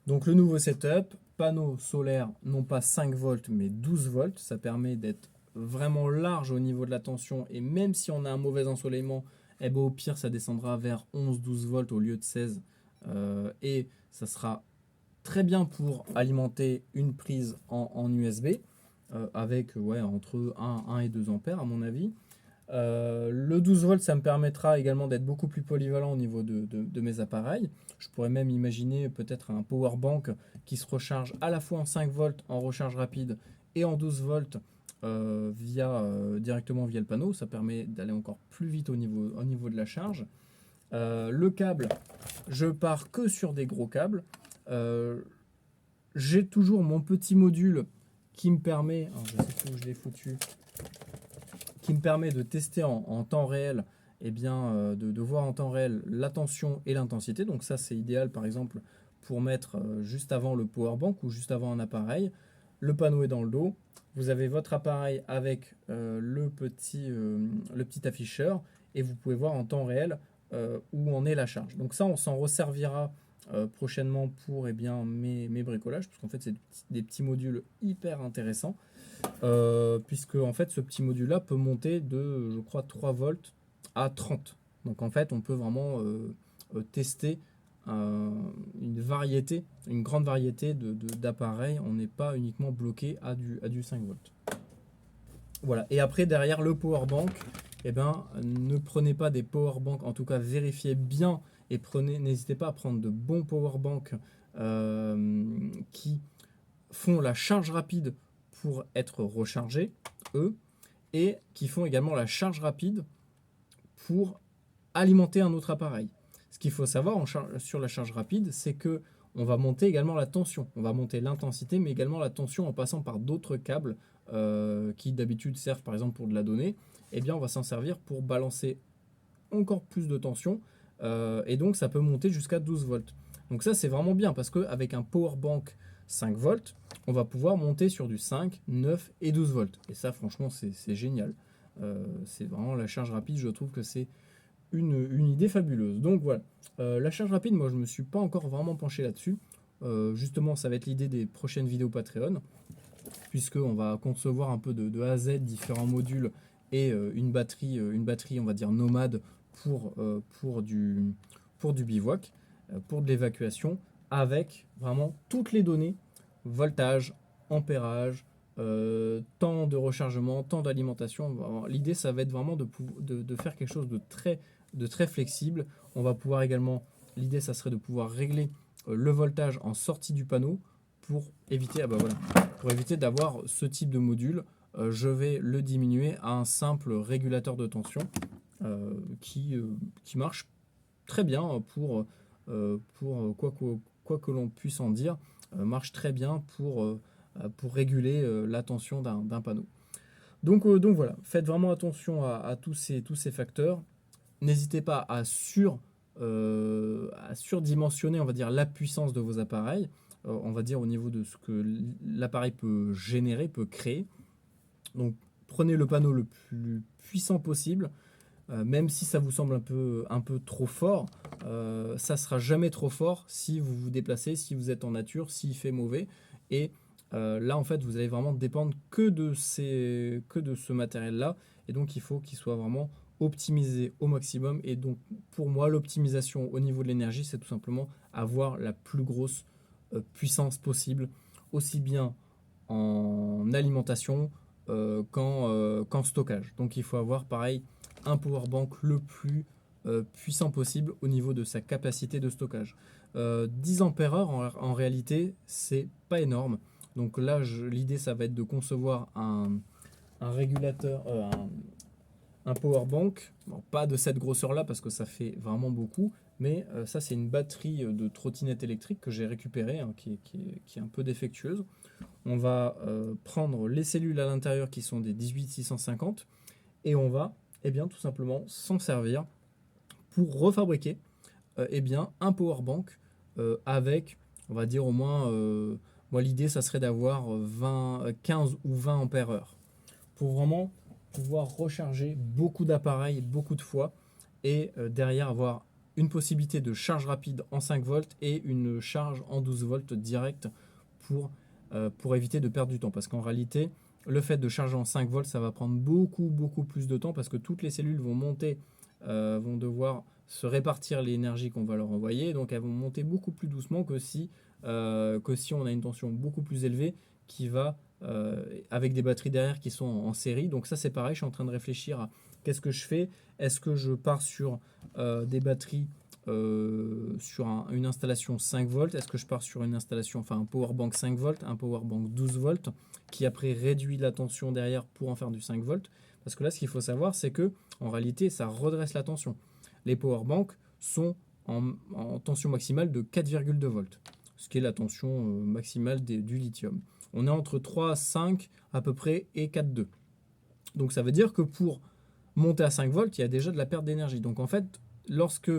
Donc le nouveau setup, panneau solaire non pas 5 volts mais 12 volts, ça permet d'être vraiment large au niveau de la tension et même si on a un mauvais ensoleillement, eh ben, au pire ça descendra vers 11-12 volts au lieu de 16 et ça sera très bien pour alimenter une prise en USB avec ouais, entre 1 et 2 ampères à mon avis. Le 12 volts, ça me permettra également d'être beaucoup plus polyvalent au niveau de mes appareils. Je pourrais même imaginer peut-être un power bank qui se recharge à la fois en 5 volts en recharge rapide et en 12 volts directement via le panneau. Ça permet d'aller encore plus vite au niveau de la charge. Le câble, je pars que sur des gros câbles. J'ai toujours mon petit module qui me permet, alors je sais plus où je l'ai foutu, qui me permet de tester en temps réel, eh bien, de voir en temps réel la tension et l'intensité. Donc ça, c'est idéal, par exemple, pour mettre juste avant le power bank ou juste avant un appareil. Le panneau est dans le dos. Vous avez votre appareil avec le petit afficheur et vous pouvez voir en temps réel où en est la charge. Donc ça, on s'en resservira prochainement pour eh bien, mes bricolages, parce qu'en fait, c'est des petits modules hyper intéressants. Puisque en fait ce petit module là peut monter de je crois 3 volts à 30. Donc en fait on peut vraiment tester une grande variété d'appareils. On n'est pas uniquement bloqué à du 5 volts. Voilà. Et après derrière le power bank, eh ben, ne prenez pas des power banks, en tout cas vérifiez bien et n'hésitez pas à prendre de bons power banks qui font la charge rapide pour être rechargés, eux, et qui font également la charge rapide pour alimenter un autre appareil. Ce qu'il faut savoir sur la charge rapide, c'est que on va monter également la tension, on va monter l'intensité, mais également la tension en passant par d'autres câbles qui d'habitude servent par exemple pour de la donnée. Eh bien, on va s'en servir pour balancer encore plus de tension, et donc ça peut monter jusqu'à 12 volts. Donc ça, c'est vraiment bien parce qu'avec un power bank 5 volts, on va pouvoir monter sur du 5, 9 et 12 volts. Et ça, franchement, c'est génial. C'est vraiment la charge rapide, je trouve que c'est une idée fabuleuse. Donc voilà, la charge rapide, moi, je ne me suis pas encore vraiment penché là-dessus. Justement, ça va être l'idée des prochaines vidéos Patreon, puisqu'on va concevoir un peu de A à Z différents modules et une batterie, on va dire, nomade pour du bivouac, pour de l'évacuation, avec vraiment toutes les données, voltage, ampérage, temps de rechargement, temps d'alimentation. L'idée, ça va être vraiment de faire quelque chose de très flexible. On va pouvoir également, l'idée, ça serait de pouvoir régler le voltage en sortie du panneau pour éviter, pour éviter d'avoir ce type de module. Je vais le diminuer à un simple régulateur de tension. qui marche très bien quoi que l'on puisse en dire, marche très bien pour réguler la tension d'un panneau. Donc voilà, faites vraiment attention à tous ces facteurs. N'hésitez pas à surdimensionner, on va dire, la puissance de vos appareils, on va dire au niveau de ce que l'appareil peut générer, peut créer. Donc prenez le panneau le plus puissant possible, même si ça vous semble un peu trop fort, ça sera jamais trop fort si vous vous déplacez, si vous êtes en nature, s'il fait mauvais. Et là, en fait, vous allez vraiment dépendre que de ce matériel-là. Et donc, il faut qu'il soit vraiment optimisé au maximum. Et donc, pour moi, l'optimisation au niveau de l'énergie, c'est tout simplement avoir la plus grosse puissance possible, aussi bien en alimentation qu'en stockage. Donc, il faut avoir, pareil, un power bank le plus puissant possible au niveau de sa capacité de stockage. 10 ampères heure en réalité, c'est pas énorme. Donc là, l'idée, ça va être de concevoir un régulateur, un power bank, bon, pas de cette grosseur-là parce que ça fait vraiment beaucoup, mais ça, c'est une batterie de trottinette électrique que j'ai récupérée, hein, qui est un peu défectueuse. On va prendre les cellules à l'intérieur qui sont des 18650 et on va tout simplement s'en servir pour refabriquer un power bank avec, on va dire au moins, moi l'idée ça serait d'avoir 15 ou 20 ampères heure pour vraiment pouvoir recharger beaucoup d'appareils beaucoup de fois et derrière avoir une possibilité de charge rapide en 5 volts et une charge en 12 volts direct pour éviter de perdre du temps. Parce qu'en réalité, le fait de charger en 5 volts, ça va prendre beaucoup plus de temps parce que toutes les cellules vont monter, vont devoir se répartir l'énergie qu'on va leur envoyer. Donc elles vont monter beaucoup plus doucement que si on a une tension beaucoup plus élevée qui va avec des batteries derrière qui sont en série. Donc ça c'est pareil, je suis en train de réfléchir à qu'est-ce que je fais. Est-ce que je pars sur des batteries sur une installation 5 volts? Est-ce que je pars sur une installation, enfin un power bank 5 volts, un power bank 12 volts qui après réduit la tension derrière pour en faire du 5 volts? Parce que là, ce qu'il faut savoir, c'est que en réalité, ça redresse la tension. Les power banks sont en tension maximale de 4,2 volts, ce qui est la tension maximale du lithium. On est entre 3, 5 à peu près et 4,2. Donc ça veut dire que pour monter à 5 volts, il y a déjà de la perte d'énergie. Donc en fait, lorsque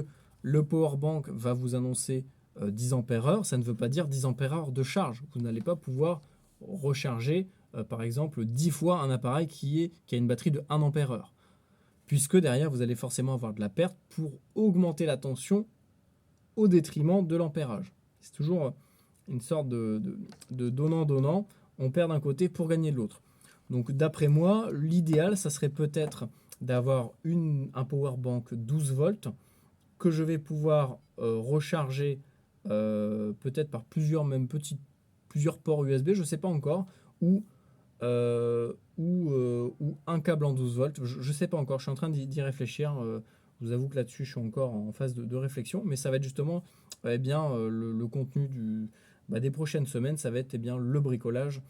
le power bank va vous annoncer 10 ampères heure, ça ne veut pas dire 10 ampères heure de charge. Vous n'allez pas pouvoir recharger par exemple 10 fois un appareil qui a une batterie de 1 ampère heure. Puisque derrière, vous allez forcément avoir de la perte pour augmenter la tension au détriment de l'ampérage. C'est toujours une sorte de donnant-donnant. On perd d'un côté pour gagner de l'autre. Donc d'après moi, l'idéal, ça serait peut-être d'avoir un power bank 12 volts que je vais pouvoir recharger peut-être par plusieurs ports USB, je ne sais pas encore, ou un câble en 12 volts, je ne sais pas encore, je suis en train d'y réfléchir. Je vous avoue que là-dessus, je suis encore en phase de réflexion, mais ça va être justement le contenu des prochaines semaines, ça va être le bricolage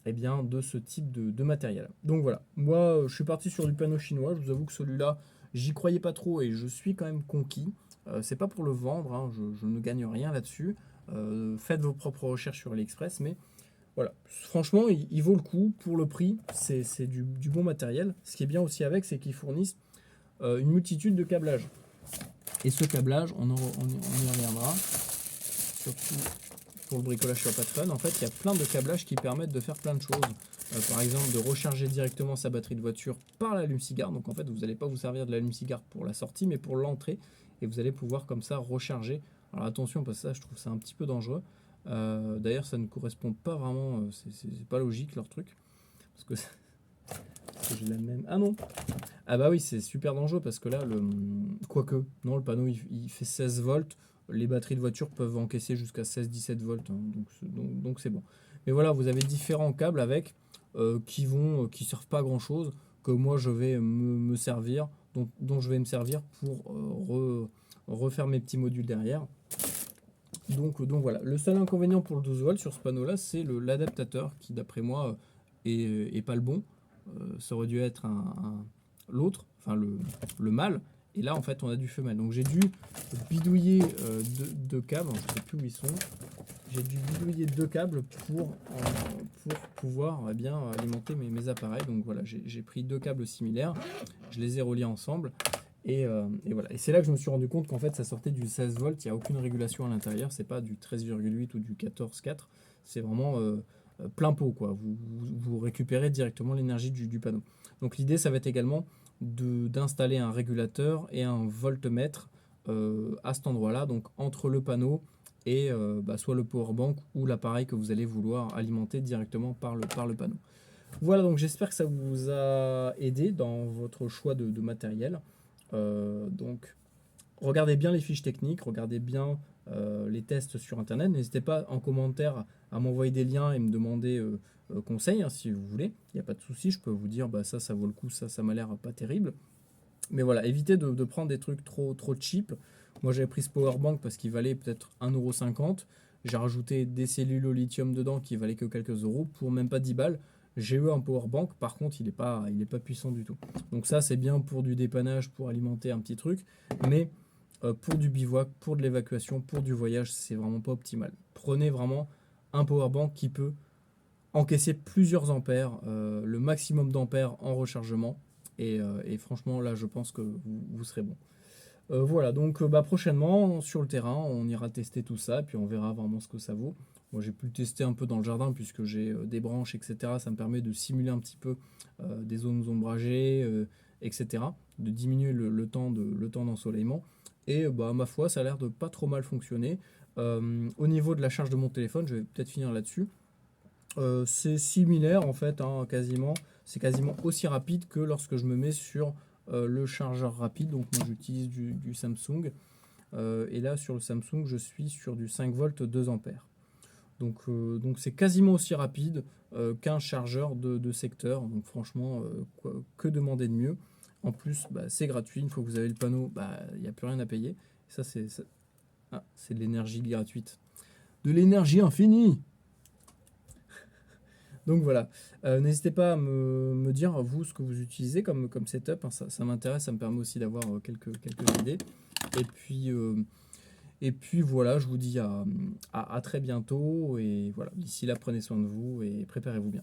de ce type de matériel. Donc voilà, moi je suis parti sur du panneau chinois, je vous avoue que celui-là, j'y croyais pas trop et je suis quand même conquis. C'est pas pour le vendre, hein, je ne gagne rien là-dessus. Faites vos propres recherches sur AliExpress, mais voilà, franchement, il vaut le coup pour le prix, c'est du bon matériel. Ce qui est bien aussi avec, c'est qu'ils fournissent une multitude de câblages. Et ce câblage, on y reviendra, surtout pour le bricolage sur Patreon. En fait, il y a plein de câblages qui permettent de faire plein de choses. Par exemple, de recharger directement sa batterie de voiture par l'allume-cigare. Donc en fait, vous n'allez pas vous servir de l'allume-cigare pour la sortie, mais pour l'entrée. Et vous allez pouvoir comme ça recharger. Alors attention, parce que ça, je trouve ça un petit peu dangereux. D'ailleurs, ça ne correspond pas vraiment, c'est pas logique leur truc. Parce que j'ai la même. Ah non! Ah bah oui, c'est super dangereux parce que là, quoique, non, le panneau il fait 16 volts. Les batteries de voiture peuvent encaisser jusqu'à 16-17 volts, hein, donc c'est bon. Mais voilà, vous avez différents câbles avec qui servent pas à grand chose, que moi je vais me servir, dont je vais me servir pour refaire mes petits modules derrière. Donc voilà, le seul inconvénient pour le 12 volts sur ce panneau là, c'est l'adaptateur qui d'après moi est pas le bon. Ça aurait dû être l'autre, enfin le mâle, et là en fait on a du femelle. Donc j'ai dû bidouiller deux câbles, je ne sais plus où ils sont. J'ai dû bidouiller 2 câbles pour pouvoir bien alimenter mes appareils. Donc voilà, j'ai pris 2 câbles similaires, je les ai reliés ensemble. Et voilà. Et c'est là que je me suis rendu compte qu'en fait ça sortait du 16 volts, il n'y a aucune régulation à l'intérieur, c'est pas du 13,8 ou du 14,4, c'est vraiment plein pot, quoi. Vous récupérez directement l'énergie du panneau. Donc l'idée ça va être également d'installer un régulateur et un voltmètre à cet endroit-là, donc entre le panneau et soit le powerbank ou l'appareil que vous allez vouloir alimenter directement par le panneau. Voilà, donc j'espère que ça vous a aidé dans votre choix de matériel. Donc regardez bien les fiches techniques, regardez bien les tests sur internet. N'hésitez pas en commentaire à m'envoyer des liens et me demander conseil, hein, si vous voulez. Il n'y a pas de souci, je peux vous dire bah, ça vaut le coup, ça m'a l'air pas terrible. Mais voilà, évitez de prendre des trucs trop cheap. Moi j'avais pris ce powerbank parce qu'il valait peut-être 1,50 €. J'ai rajouté des cellules au lithium dedans qui valaient que quelques euros pour même pas 10 balles. J'ai eu un powerbank, par contre il est pas puissant du tout. Donc ça c'est bien pour du dépannage, pour alimenter un petit truc, mais pour du bivouac, pour de l'évacuation, pour du voyage, c'est vraiment pas optimal. Prenez vraiment un powerbank qui peut encaisser plusieurs ampères, le maximum d'ampères en rechargement, et franchement là je pense que vous serez bon. Voilà, donc prochainement sur le terrain, on ira tester tout ça, puis on verra vraiment ce que ça vaut. Moi j'ai pu le tester un peu dans le jardin puisque j'ai des branches, etc. Ça me permet de simuler un petit peu des zones ombragées, etc. De diminuer le temps d'ensoleillement. Et ma foi, ça a l'air de pas trop mal fonctionner. Au niveau de la charge de mon téléphone, je vais peut-être finir là-dessus. C'est similaire en fait, hein, quasiment. C'est quasiment aussi rapide que lorsque je me mets sur le chargeur rapide. Donc moi j'utilise du Samsung. Et là sur le Samsung, je suis sur du 5 volts 2 ampères. Donc c'est quasiment aussi rapide qu'un chargeur de secteur. Donc franchement, que demander de mieux. En plus, c'est gratuit. Une fois que vous avez le panneau, il n'y a plus rien à payer. Ça, c'est de l'énergie gratuite. De l'énergie infinie. Donc voilà, n'hésitez pas à me dire, vous, ce que vous utilisez comme setup, hein, ça m'intéresse, ça me permet aussi d'avoir quelques idées. Et puis voilà, je vous dis à très bientôt, et voilà, d'ici là, prenez soin de vous et préparez-vous bien.